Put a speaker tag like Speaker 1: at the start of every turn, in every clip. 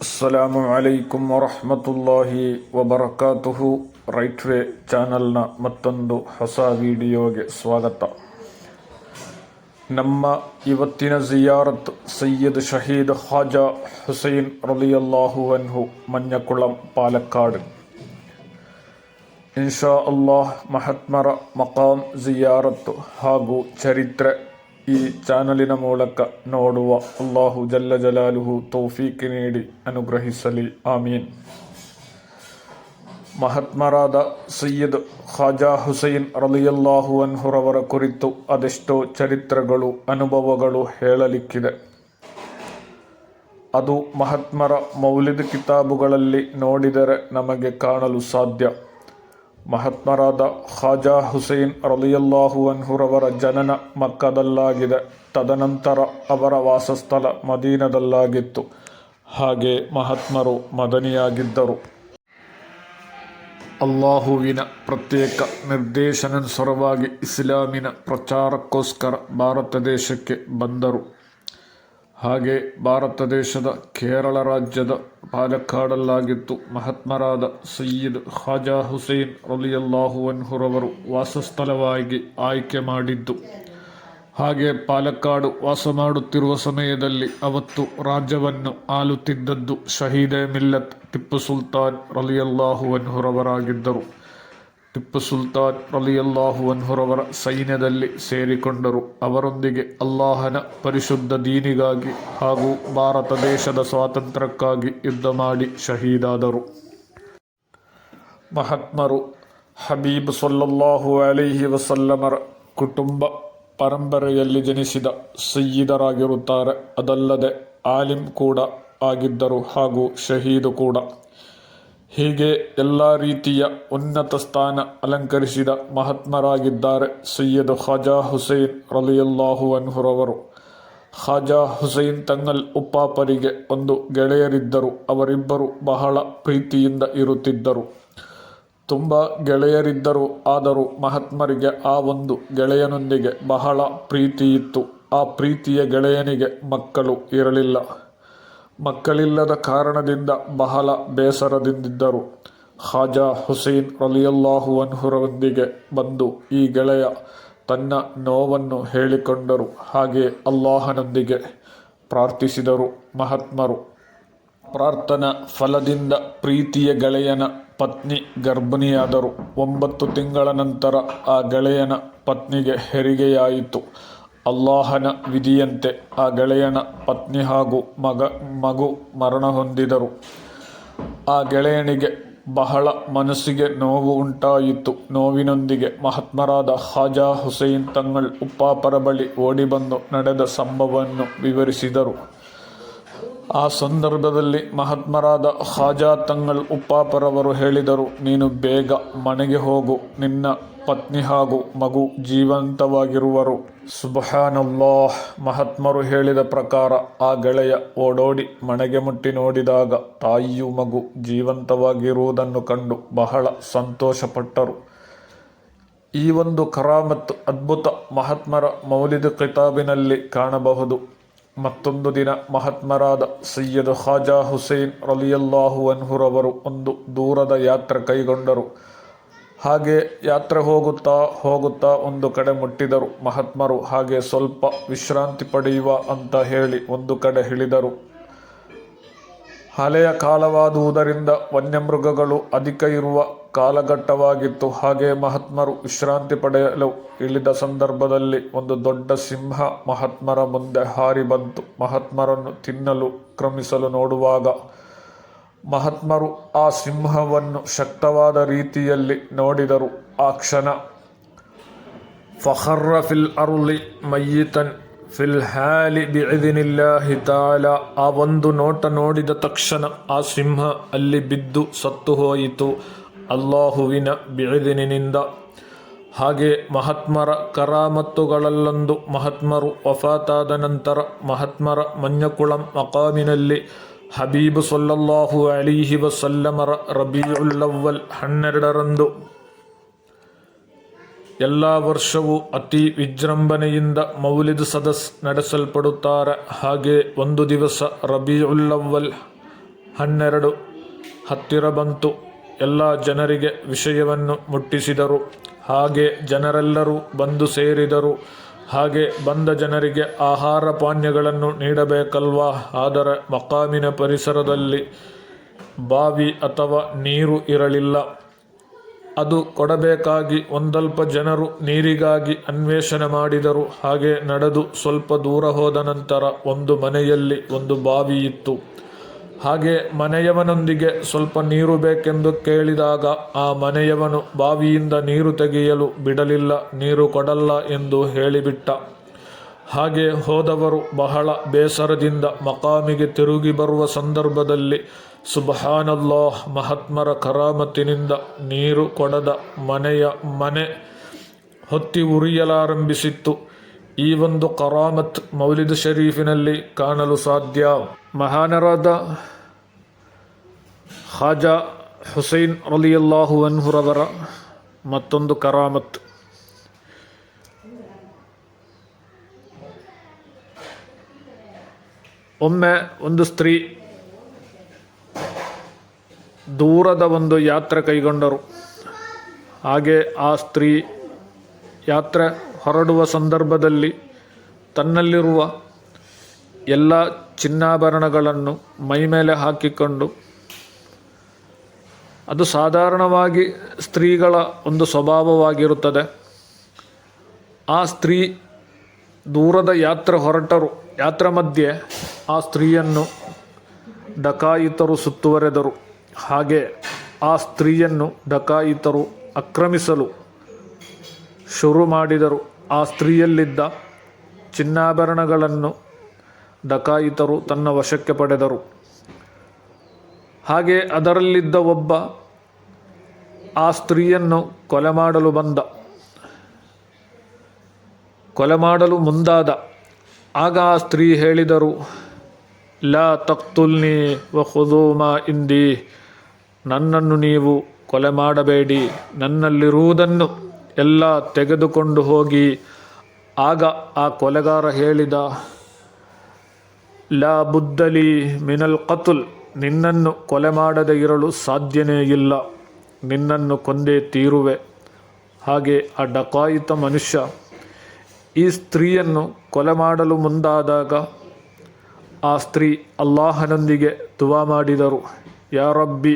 Speaker 1: ಅಸ್ಸಲಾಮು ಅಲೈಕುಂ ವರಹಮತುಲ್ಲಾಹಿ ವಬರಕಾತುಹು. Right way ಚಾನಲ್ನ ಮತ್ತೊಂದು ಹೊಸ ವಿಡಿಯೋಗೆ ಸ್ವಾಗತ. ನಮ್ಮ ಇವತ್ತಿನ ಜಿಯಾರತ್ ಸಯ್ಯದ್ ಶಹೀದ್ ಖ್ವಾಜಾ ಹುಸೈನ್ ರಲಿಯಲ್ಲಾಹು ಅನ್ಹು, ಮഞ്ഞക്കുളം, ಪಾಲಕ್ಕಾಡ್. ಇನ್ಶಾ ಅಲ್ಲಾಹ್ ಮಹಾತ್ಮರ ಮಕಾಮ್ ಜಿಯಾರತ್ ಹಾಗೂ ಚರಿತ್ರೆ ಈ ಚಾನಲಿನ ಮೂಲಕ ನೋಡುವ ಅಲ್ಲಾಹು ಜಲ್ಲ ಜಲಾಲುಹು ತೌಫೀಕ್ ನೀಡಿ ಅನುಗ್ರಹಿಸಲಿ, ಆಮೀನ್. ಮಹಾತ್ಮರಾದ ಸಯ್ಯದ್ ಖ್ವಾಜಾ ಹುಸೈನ್ ರಲಿಯಲ್ಲಾಹು ಅನ್ಹುರವರ ಕುರಿತು ಅದೆಷ್ಟೋ ಚರಿತ್ರೆಗಳು, ಅನುಭವಗಳು ಹೇಳಲಿಕ್ಕಿದೆ. ಅದು ಮಹಾತ್ಮರ ಮೌಲಿದ್ ಕಿತಾಬುಗಳಲ್ಲಿ ನೋಡಿದರೆ ನಮಗೆ ಕಾಣಲು ಸಾಧ್ಯ. ಮಹಾತ್ಮರಾದ ಖ್ವಾಜಾ ಹುಸೈನ್ ರಲಿಯಲ್ಲಾಹು ಅನ್ಹುರವರ ಜನನ ಮಕ್ಕದಲ್ಲಾಗಿದೆ. ತದನಂತರ ಅವರ ವಾಸಸ್ಥಳ ಮದೀನದಲ್ಲಾಗಿತ್ತು. ಹಾಗೆ ಮಹಾತ್ಮರು ಮದನಿಯಾಗಿದ್ದರು. ಅಲ್ಲಾಹುವಿನ ಪ್ರತ್ಯೇಕ ನಿರ್ದೇಶನಾನುಸಾರವಾಗಿ ಇಸ್ಲಾಮಿನ ಪ್ರಚಾರಕ್ಕೋಸ್ಕರ ಭಾರತ ದೇಶಕ್ಕೆ ಬಂದರು. ಹಾಗೆ ಭಾರತ ದೇಶದ ಕೇರಳ ರಾಜ್ಯದ ಪಾಲಕ್ಕಾಡಲ್ಲಾಗಿತ್ತು ಮಹಾತ್ಮರಾದ ಸಯ್ಯದ್ ಖ್ವಾಜಾ ಹುಸೈನ್ ರಲಿಯಲ್ಲಾಹು ಅನ್ಹುರವರು ವಾಸಸ್ಥಳವಾಗಿ ಆಯ್ಕೆ ಮಾಡಿದ್ದು. ಹಾಗೆ ಪಾಲಕ್ಕಾಡು ವಾಸ ಮಾಡುತ್ತಿರುವ ಸಮಯದಲ್ಲಿ ಅವತ್ತು ರಾಜ್ಯವನ್ನು ಆಳುತ್ತಿದ್ದದ್ದು ಶಹೀದೆ ಮಿಲ್ಲತ್ ಟಿಪ್ಪು ಸುಲ್ತಾನ್ ರಲಿಯಲ್ಲಾಹು ಅನ್ಹುರವರಾಗಿದ್ದರು. ಟಿಪ್ಪು ಸುಲ್ತಾನ್ ರಲಿಯಲ್ಲಾಹು ಅನ್ಹುರವರ ಸೈನ್ಯದಲ್ಲಿ ಸೇರಿಕೊಂಡರು. ಅವರೊಂದಿಗೆ ಅಲ್ಲಾಹನ ಪರಿಶುದ್ಧ ದೀನಿಗಾಗಿ ಹಾಗೂ ಭಾರತ ದೇಶದ ಸ್ವಾತಂತ್ರ್ಯಕ್ಕಾಗಿ ಯುದ್ಧ ಮಾಡಿ ಶಹೀದಾದರು. ಮಹಾತ್ಮರು ಹಬೀಬ್ ಸಲ್ಲಲ್ಲಾಹು ಅಲೈಹಿ ವಸಲ್ಲಮರ ಕುಟುಂಬ ಪರಂಪರೆಯಲ್ಲಿ ಜನಿಸಿದ ಸಯ್ಯಿದರಾಗಿರುತ್ತಾರೆ. ಅದಲ್ಲದೆ ಆಲಿಂ ಕೂಡ ಆಗಿದ್ದರು ಹಾಗೂ ಶಹೀದು ಕೂಡ. ಹೀಗೆ ಎಲ್ಲ ರೀತಿಯ ಉನ್ನತ ಸ್ಥಾನ ಅಲಂಕರಿಸಿದ ಮಹಾತ್ಮರಾಗಿದ್ದಾರೆ ಸಯ್ಯದ್ ಖ್ವಾಜಾ ಹುಸೈನ್ ರಲಿಯಲ್ಲಾಹು ಅನ್ಹುರವರು. ಖ್ವಾಜಾ ಹುಸೈನ್ ತಂಗಲ್ ಉಪ್ಪಾಪರಿಗೆ ಒಂದು ಗೆಳೆಯರಿದ್ದರು. ಅವರಿಬ್ಬರು ಬಹಳ ಪ್ರೀತಿಯಿಂದ ಇರುತ್ತಿದ್ದರು. ತುಂಬ ಗೆಳೆಯರಿದ್ದರು. ಆದರೂ ಮಹಾತ್ಮರಿಗೆ ಆ ಒಂದು ಗೆಳೆಯನೊಂದಿಗೆ ಬಹಳ ಪ್ರೀತಿಯಿತ್ತು. ಆ ಪ್ರೀತಿಯ ಗೆಳೆಯನಿಗೆ ಮಕ್ಕಳು ಇರಲಿಲ್ಲ. ಮಕ್ಕಳಿಲ್ಲದ ಕಾರಣದಿಂದ ಬಹಳ ಬೇಸರದಿಂದಿದ್ದರು. ಖ್ವಾಜಾ ಹುಸೈನ್ ರಲಿಯಲ್ಲಾಹು ಅನ್ಹುರೊಂದಿಗೆ ಬಂದು ಈ ಗೆಳೆಯ ತನ್ನ ನೋವನ್ನು ಹೇಳಿಕೊಂಡರು. ಹಾಗೆ ಅಲ್ಲಾಹನೊಂದಿಗೆ ಪ್ರಾರ್ಥಿಸಿದರು. ಮಹಾತ್ಮರು ಪ್ರಾರ್ಥನಾ ಫಲದಿಂದ ಪ್ರೀತಿಯ ಗೆಳೆಯನ ಪತ್ನಿ ಗರ್ಭಿಣಿಯಾದರು. 9 ತಿಂಗಳ ನಂತರ ಆ ಗೆಳೆಯನ ಪತ್ನಿಗೆ ಹೆರಿಗೆಯಾಯಿತು. ಅಲ್ಲಾಹನ ವಿಧಿಯಂತೆ ಆ ಗೆಳೆಯನ ಪತ್ನಿ ಹಾಗೂ ಮಗು ಮರಣ ಹೊಂದಿದರು. ಆ ಗೆಳೆಯನಿಗೆ ಬಹಳ ಮನಸ್ಸಿಗೆ ನೋವು ಉಂಟಾಯಿತು. ನೋವಿನೊಂದಿಗೆ ಮಹಾತ್ಮರಾದ ಖ್ವಾಜಾ ಹುಸೈನ್ ತಂಗಳ್ ಉಪ್ಪಾಪರ ಬಳಿ ಓಡಿಬಂದು ನಡೆದ ಸಂಭವವನ್ನು ವಿವರಿಸಿದರು. ಆ ಸಂದರ್ಭದಲ್ಲಿ ಮಹಾತ್ಮರಾದ ಖ್ವಾಜಾ ತಂಗಳ್ ಉಪ್ಪಾಪರವರು ಹೇಳಿದರು, ನೀನು ಬೇಗ ಮನೆಗೆ ಹೋಗು, ನಿನ್ನ ಪತ್ನಿ ಹಾಗೂ ಮಗು ಜೀವಂತವಾಗಿರುವರು. ಸುಬ್ಹಾನಲ್ಲಾಹ್. ಮಹಾತ್ಮರು ಹೇಳಿದ ಪ್ರಕಾರ ಆ ಗೆಳೆಯ ಓಡೋಡಿ ಮನೆಗೆ ಮುಟ್ಟಿ ನೋಡಿದಾಗ ತಾಯಿಯು ಮಗು ಜೀವಂತವಾಗಿರುವುದನ್ನು ಕಂಡು ಬಹಳ ಸಂತೋಷಪಟ್ಟರು. ಈ ಒಂದು ಕರಾಮತ್, ಅದ್ಭುತ ಮಹಾತ್ಮರ ಮೌಲಿದ್ ಕಿತಾಬಿನಲ್ಲಿ ಕಾಣಬಹುದು. ಮತ್ತೊಂದು ದಿನ ಮಹಾತ್ಮರಾದ ಸಯ್ಯದ್ ಖ್ವಾಜಾ ಹುಸೈನ್ ರಲಿಯಲ್ಲಾಹು ಅನ್ಹುರವರು ಒಂದು ದೂರದ ಯಾತ್ರೆ ಕೈಗೊಂಡರು. ಹಾಗೆ ಯಾತ್ರೆ ಹೋಗುತ್ತಾ ಒಂದು ಕಡೆ ಮುಟ್ಟಿದರು. ಮಹಾತ್ಮರು ಹಾಗೆ ಸ್ವಲ್ಪ ವಿಶ್ರಾಂತಿ ಪಡೆಯುವ ಅಂತ ಹೇಳಿ ಒಂದು ಕಡೆ ಇಳಿದರು. ಹಳೆಯ ಕಾಲವಾದುದರಿಂದ ವನ್ಯಮೃಗಗಳು ಅಧಿಕ ಇರುವ ಕಾಲಘಟ್ಟವಾಗಿತ್ತು. ಹಾಗೆ ಮಹಾತ್ಮರು ವಿಶ್ರಾಂತಿ ಪಡೆಯಲು ಇಳಿದ ಸಂದರ್ಭದಲ್ಲಿ ಒಂದು ದೊಡ್ಡ ಸಿಂಹ ಮಹಾತ್ಮರ ಮುಂದೆ ಹಾರಿ ಬಂತು. ಮಹಾತ್ಮರನ್ನು ತಿನ್ನಲು ಕ್ರಮಿಸಲು ನೋಡುವಾಗ ಮಹಾತ್ಮರು ಆ ಸಿಂಹವನ್ನು ಶಕ್ತವಾದ ರೀತಿಯಲ್ಲಿ ನೋಡಿದರು. ಆ ಕ್ಷಣ ಫಖರ್ರ ಫಿಲ್ ಅರ್ಲಿ ಮಯ್ಯಿತನ್ ಫಿಲ್ ಹಾಲಿ ಬಿಇذನಿಲ್ಲಾಹಿ ತಆಲಾ. ಆ ಒಂದು ನೋಟ ನೋಡಿದ ತಕ್ಷಣ ಆ ಸಿಂಹ ಅಲ್ಲಿ ಬಿದ್ದು ಸತ್ತು ಹೋಯಿತು ಅಲ್ಲಾಹುವಿನ ಬಿಇذನಿನಿಂದ. ಹಾಗೆ ಮಹಾತ್ಮರ ಕರಾಮತ್ತುಗಳಲ್ಲೊಂದು, ಮಹಾತ್ಮರು ವಫಾತಾದ ನಂತರ ಮಹಾತ್ಮರ ಮഞ്ഞക്കുളം ಮಕಾಮಿನಲ್ಲಿ ಹಬೀಬ್ ಸಲ್ಲಲ್ಲಾಹು ಅಲೈಹಿ ವಸಲ್ಲಮರ ರಬೀಉಲ್ ಅವ್ವಲ್ 12ರಂದು ಎಲ್ಲ ವರ್ಷವೂ ಅತಿ ವಿಜೃಂಭಣೆಯಿಂದ ಮೌಲಿದ್ ಸದಸ್ ನಡೆಸಲ್ಪಡುತ್ತಾರೆ. ಹಾಗೆ ಒಂದು ದಿವಸ ರಬೀಉಲ್ ಅವ್ವಲ್ 12 ಹತ್ತಿರ ಬಂತು. ಎಲ್ಲ ಜನರಿಗೆ ವಿಷಯವನ್ನು ಮುಟ್ಟಿಸಿದರು. ಹಾಗೆ ಜನರೆಲ್ಲರೂ ಬಂದು ಸೇರಿದರು. ಹಾಗೆ ಬಂದ ಜನರಿಗೆ ಆಹಾರ ಪಾನೀಯಗಳನ್ನು ನೀಡಬೇಕಲ್ವಾ. ಆದರೆ ಮಕಾಮಿನ ಪರಿಸರದಲ್ಲಿ ಬಾವಿ ಅಥವಾ ನೀರು ಇರಲಿಲ್ಲ. ಅದು ಕೊಡಬೇಕಾಗಿ ಒಂದಲ್ಪ ಜನರು ನೀರಿಗಾಗಿ ಅನ್ವೇಷಣೆ ಮಾಡಿದರು. ಹಾಗೆ ನಡೆದು ಸ್ವಲ್ಪ ದೂರ ಹೋದ ನಂತರ ಒಂದು ಮನೆಯಲ್ಲಿ ಒಂದು ಬಾವಿ ಇತ್ತು. ಹಾಗೆ ಮನೆಯವನೊಂದಿಗೆ ಸ್ವಲ್ಪ ನೀರು ಬೇಕೆಂದು ಕೇಳಿದಾಗ ಆ ಮನೆಯವನು ಬಾವಿಯಿಂದ ನೀರು ತೆಗೆಯಲು ಬಿಡಲಿಲ್ಲ, ನೀರು ಕೊಡಲ್ಲ ಎಂದು ಹೇಳಿಬಿಟ್ಟ. ಹಾಗೆ ಹೋದವರು ಬಹಳ ಬೇಸರದಿಂದ ಮಕಾಮಿಗೆ ತಿರುಗಿ ಬರುವ ಸಂದರ್ಭದಲ್ಲಿ ಸುಬ್ಹಾನಲ್ಲಾಹ್, ಮಹಾತ್ಮರ ಕರಾಮತಿನಿಂದ ನೀರು ಕೊಡದ ಮನೆ ಹೊತ್ತಿ ಉರಿಯಲಾರಂಭಿಸಿತ್ತು. ಈ ಒಂದು ಕರಾಮತ್ ಮೌಲಿದ್ ಶರೀಫಿನಲ್ಲಿ ಕಾಣಲು ಸಾಧ್ಯ. ಮಹಾನರಾದ ಖಾಜಾ ಹುಸೈನ್ ರಲಿಯಲ್ಲಾಹು ಅನ್ಹುರವರ ಮತ್ತೊಂದು ಕರಾಮತ್. ಒಮ್ಮೆ ಒಂದು ಸ್ತ್ರೀ ದೂರದ ಒಂದು ಯಾತ್ರೆ ಕೈಗೊಂಡರು. ಹಾಗೆ ಆ ಸ್ತ್ರೀ ಯಾತ್ರೆ ಹೊರಡುವ ಸಂದರ್ಭದಲ್ಲಿ ತನ್ನಲ್ಲಿರುವ ಎಲ್ಲ ಚಿನ್ನಾಭರಣಗಳನ್ನು ಮೈಮೇಲೆ ಹಾಕಿಕೊಂಡು, ಅದು ಸಾಧಾರಣವಾಗಿ ಸ್ತ್ರೀಗಳ ಒಂದು ಸ್ವಭಾವವಾಗಿರುತ್ತದೆ. ಆ ಸ್ತ್ರೀ ದೂರದ ಯಾತ್ರೆ ಹೊರಟರು. ಯಾತ್ರೆ ಮಧ್ಯೆ ಆ ಸ್ತ್ರೀಯನ್ನು ಡಕಾಯಿತರು ಸುತ್ತುವರೆದರು. ಹಾಗೆ ಆ ಸ್ತ್ರೀಯನ್ನು ಡಕಾಯಿತರು ಆಕ್ರಮಿಸಲು ಶುರು ಮಾಡಿದರು. ಆ ಸ್ತ್ರೀಯಲ್ಲಿದ್ದ ಚಿನ್ನಾಭರಣಗಳನ್ನು ಡಕಾಯಿತರು ತನ್ನ ವಶಕ್ಕೆ ಪಡೆದರು. ಹಾಗೆ ಅದರಲ್ಲಿದ್ದ ಒಬ್ಬ ಆ ಸ್ತ್ರೀಯನ್ನು ಕೊಲೆ ಮಾಡಲು ಮುಂದಾದ. ಆಗ ಆ ಸ್ತ್ರೀ ಹೇಳಿದರು, ಲಾ ತಕ್ತುಲ್ನಿ ವಖುದೂ ಮಾ ಇಂದಿ, ನನ್ನನ್ನು ನೀವು ಕೊಲೆ ಮಾಡಬೇಡಿ, ನನ್ನಲ್ಲಿರುವುದನ್ನು ಎಲ್ಲ ತೆಗೆದುಕೊಂಡು ಹೋಗಿ. ಆಗ ಆ ಕೊಲೆಗಾರ ಹೇಳಿದ, ಲಾ ಬುದ್ದಲಿ ಮಿನಲ್ ಕತುಲ್, ನಿನ್ನನ್ನು ಕೊಲೆ ಮಾಡದೆ ಇರಲು ಸಾಧ್ಯನೇ ಇಲ್ಲ, ನಿನ್ನನ್ನು ಕೊಂದೇ ತೀರುವೆ. ಹಾಗೆ ಆ ಡಕಾಯಿತ ಮನುಷ್ಯ ಈ ಸ್ತ್ರೀಯನ್ನು ಕೊಲೆ ಮಾಡಲು ಮುಂದಾದಾಗ ಆ ಸ್ತ್ರೀ ಅಲ್ಲಾಹನೊಂದಿಗೆ ದುವಾ ಮಾಡಿದರು, ಯಾ ರಬ್ಬಿ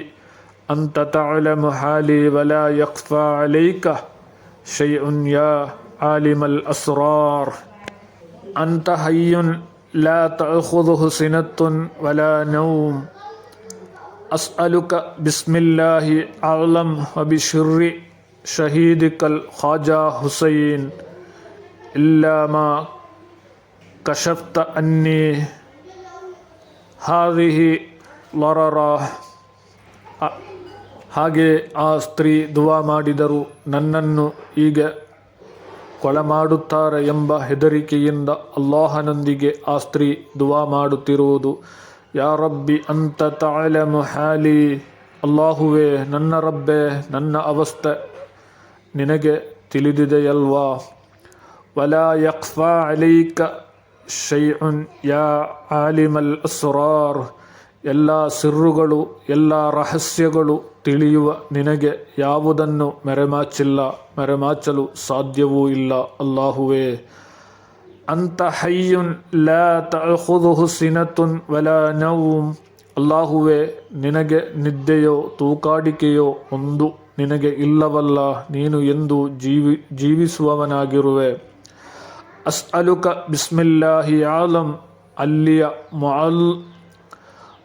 Speaker 1: ಅಂತ ತಅಲಮು ಹಾಲಿ ವಲಾ ಯಖ್ಫಾ ಅಲೈಕ ಶೈಉನ್ ಯಾ ಆಲಿಮಲ್ ಅಸ್ರಾರ್, ಅಂತ ಹಯ್ಯುನ್ ಲಾ ತಅಖುದುಹು ಸಿನತ್ತುನ್ ವಲಾ ನೌಮ್, ಅಸ್ಅಲುಕ ಬಿಸ್ಮಿಲ್ಲಾಹಿ ಅಅಲಂ ವ ಬಿಶರ್ರಿ ಶಹೀದಿಕಲ್ ಖಾಜಾ ಹುಸೈನ್ ಇಲ್ಲಾ ಮಾ ಕಶಫ್ತ ಅನ್ನಿ ಹಾದಿಹಿ ಲರರಾ. ಹಾಗೆ ಆ ಸ್ತ್ರೀ ದುವಾ ಮಾಡಿದರು, ನನ್ನನ್ನು ಈಗ ಕೊಲೆ ಮಾಡುತ್ತಾರೆ ಎಂಬ ಹೆದರಿಕೆಯಿಂದ ಅಲ್ಲಾಹನೊಂದಿಗೆ ಆ ಸ್ತ್ರೀ ದುವಾ ಮಾಡುತ್ತಿರುವುದು. ಯಾ ರಬ್ಬಿ ಅಂತ ತಅಲಮು ಹಾಲಿ, ಅಲ್ಲಾಹುವೇ ನನ್ನ ರಬ್ಬೆ, ನನ್ನ ಅವಸ್ಥೆ ನಿನಗೆ ತಿಳಿದಿದೆಯಲ್ವಾ. ವಲಾ ಯಖ್ಫಾ ಅಲೈಕ ಶೈಉನ್ ಯಾ ಆಲಿಮಲ್ ಅಸ್ರಾರ್, ಎಲ್ಲ ಸಿರ್ರುಗಳು ಎಲ್ಲ ರಹಸ್ಯಗಳು ತಿಳಿಯುವ ನಿನಗೆ ಯಾವುದನ್ನು ಮರೆಮಾಚಲು ಸಾಧ್ಯವೂ ಇಲ್ಲ ಅಲ್ಲಾಹುವೇ. ಅಂತ ಹಯ್ಯುನ್ ಲಾ ತಅಖುದುಹು ಸಿನತುನ್ ವಲಾ ನೌಮ್, ಅಲ್ಲಾಹುವೇ ನಿನಗೆ ನಿದ್ದೆಯೋ ತೂಕಾಡಿಕೆಯೋ ಒಂದು ನಿನಗೆ ಇಲ್ಲವಲ್ಲ, ನೀನು ಎಂದು ಜೀವಿಸುವವನಾಗಿರುವೆ. ಅಸ್ಅಲುಕ ಬಿಸ್ಮಿಲ್ಲಾಹಿ ಆಲಂ, ಅಲ್ಲಿಯ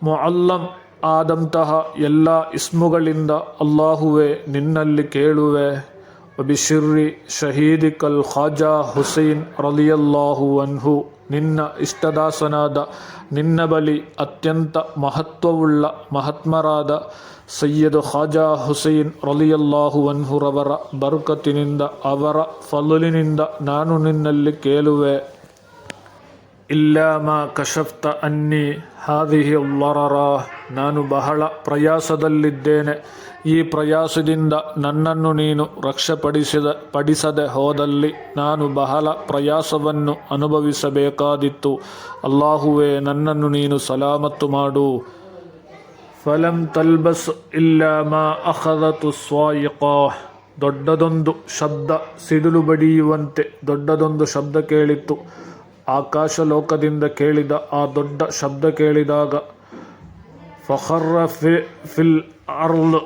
Speaker 1: ಮುಅಲ್ಲಂ ಆದಂತಹ ಎಲ್ಲ ಇಸ್ಮುಗಳಿಂದ ಅಲ್ಲಾಹುವೇ ನಿನ್ನಲ್ಲಿ ಕೇಳುವೆ. ಬಿಶಿರ್ರಿ ಶಹೀದಿಕಲ್ ಖಾಜಾ ಹುಸೈನ್ ರಲಿಯಲ್ಲಾಹು ಅನ್ಹು, ನಿನ್ನ ಇಷ್ಟದಾಸನಾದ ನಿನ್ನ ಬಳಿ ಅತ್ಯಂತ ಮಹತ್ವವುಳ್ಳ ಮಹಾತ್ಮರಾದ ಸಯ್ಯದ್ ಖಾಜಾ ಹುಸೈನ್ ರಲಿಯಲ್ಲಾಹು ಅನ್ಹುರವರ ಬರ್ಕತಿನಿಂದ, ಅವರ ಫಲುಲಿನಿಂದ ನಾನು ನಿನ್ನಲ್ಲಿ ಕೇಳುವೆ. ಇಲ್ಲಾ ಮಾ ಕಶಫ್ತ ಅನ್ನಿ ಹಾದಿಹಿ ಲರರಾ, ನಾನು ಬಹಳ ಪ್ರಯಾಸದಲ್ಲಿದ್ದೇನೆ, ಈ ಪ್ರಯಾಸದಿಂದ ನನ್ನನ್ನು ನೀನು ಪಡಿಸದೆ ಹೋದಲ್ಲಿ ನಾನು ಬಹಳ ಪ್ರಯಾಸವನ್ನು ಅನುಭವಿಸಬೇಕಾದಿತ್ತು. ಅಲ್ಲಾಹುವೇ ನನ್ನನ್ನು ನೀನು ಸಲಾಮತ್ತು ಮಾಡು. ಫಲಂ ತಲ್ಬಸ್ ಇಲ್ಲ ಮಾ ಅಖದತು ಸ್ವಾಯಿಕಾ. ದೊಡ್ಡದೊಂದು ಶಬ್ದ ಸಿಡಿಲು ಬಡಿಯುವಂತೆ ದೊಡ್ಡದೊಂದು ಶಬ್ದ ಕೇಳಿತ್ತು. ಆಕಾಶ ಲೋಕದಿಂದ ಕೇಳಿದ ಆ ದೊಡ್ಡ ಶಬ್ದ ಕೇಳಿದಾಗ ಫಖರ್ರ ಫಿಲ್ ಅರ್ಲ್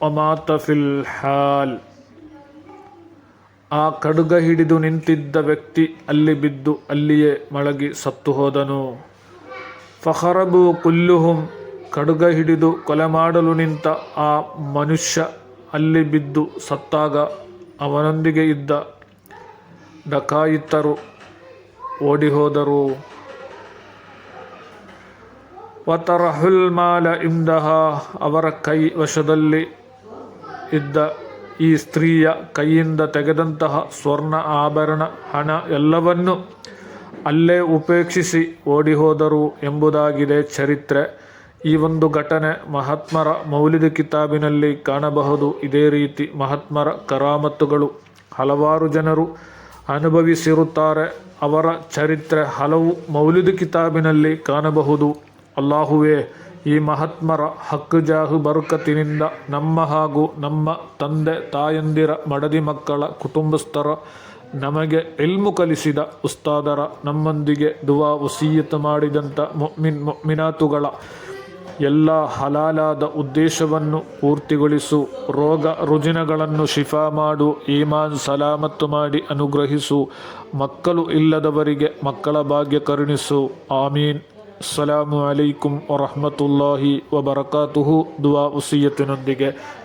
Speaker 1: ವಮಾತ ಫಿಲ್ ಹಾಲ್. ಆ ಖಡ್ಗ ಹಿಡಿದು ನಿಂತಿದ್ದ ವ್ಯಕ್ತಿ ಅಲ್ಲಿ ಬಿದ್ದು ಅಲ್ಲಿಯೇ ಮಳಗಿ ಸತ್ತು ಹೋದನು. ಫಖರಬು ಕುಲ್ಲುಹುಂ. ಖಡ್ಗ ಹಿಡಿದು ಕೊಲೆ ಮಾಡಲು ನಿಂತ ಆ ಮನುಷ್ಯ ಅಲ್ಲಿ ಬಿದ್ದು ಸತ್ತಾಗ ಅವನೊಂದಿಗೆ ಇದ್ದ ಡಕಾಯಿತರು ಓಡಿಹೋದರು. ವತರಹುಲ್ ಮಾಲ ಇಂದಹ. ಅವರ ಕೈ ವಶದಲ್ಲಿ ಇದ್ದ ಈ ಸ್ತ್ರೀಯ ಕೈಯಿಂದ ತೆಗೆದಂತಹ ಸ್ವರ್ಣ ಆಭರಣ ಹಣ ಎಲ್ಲವನ್ನೂ ಅಲ್ಲೇ ಉಪೇಕ್ಷಿಸಿ ಓಡಿಹೋದರು ಎಂಬುದಾಗಿದೆ ಚರಿತ್ರೆ. ಈ ಒಂದು ಘಟನೆ ಮಹಾತ್ಮರ ಮೌಲಿದ್ ಕಿತಾಬಿನಲ್ಲಿ ಕಾಣಬಹುದು. ಇದೇ ರೀತಿ ಮಹಾತ್ಮರ ಕರಾಮತ್ತುಗಳು ಹಲವಾರು ಜನರು ಅನುಭವಿಸಿರುತ್ತಾರೆ. ಅವರ ಚರಿತ್ರೆ ಹಲವು ಮೌಲಿದ್ ಕಿತಾಬಿನಲ್ಲಿ ಕಾಣಬಹುದು. ಅಲ್ಲಾಹುವೇ, ಈ ಮಹಾತ್ಮರ ಹಕ್ಕು ಜಾಹು ಬರುಕತ್ತಿನಿಂದ ನಮ್ಮ ಹಾಗೂ ನಮ್ಮ ತಂದೆ ತಾಯಂದಿರ ಮಡದಿ ಮಕ್ಕಳ ಕುಟುಂಬಸ್ಥರ, ನಮಗೆ ಇಲ್ಮು ಕಲಿಸಿದ ಉಸ್ತಾದರ, ನಮ್ಮೊಂದಿಗೆ ದುವಾ ವಸೀಯತ್ ಮಾಡಿದಂಥ ಮುಮಿನಾತುಗಳ ಎಲ್ಲ ಹಲಾಲಾದ ಉದ್ದೇಶವನ್ನು ಪೂರ್ತಿಗೊಳಿಸು. ರೋಗ ರುಜಿನಗಳನ್ನು ಶಿಫಾ ಮಾಡು. ಈಮಾನ್ ಸಲಾಮತ್ತು ಮಾಡಿ ಅನುಗ್ರಹಿಸು. ಮಕ್ಕಳು ಇಲ್ಲದವರಿಗೆ ಮಕ್ಕಳ ಭಾಗ್ಯ ಕರುಣಿಸು. ಆಮೀನ್. ಅಸ್ಸಲಾಮು ಅಲೈಕುಂ ವರಹಮತುಲ್ಲಾಹಿ ವಬರಕಾತುಹು. ದುವಾ ವಸಿಯತ್ತಿನೊಂದಿಗೆ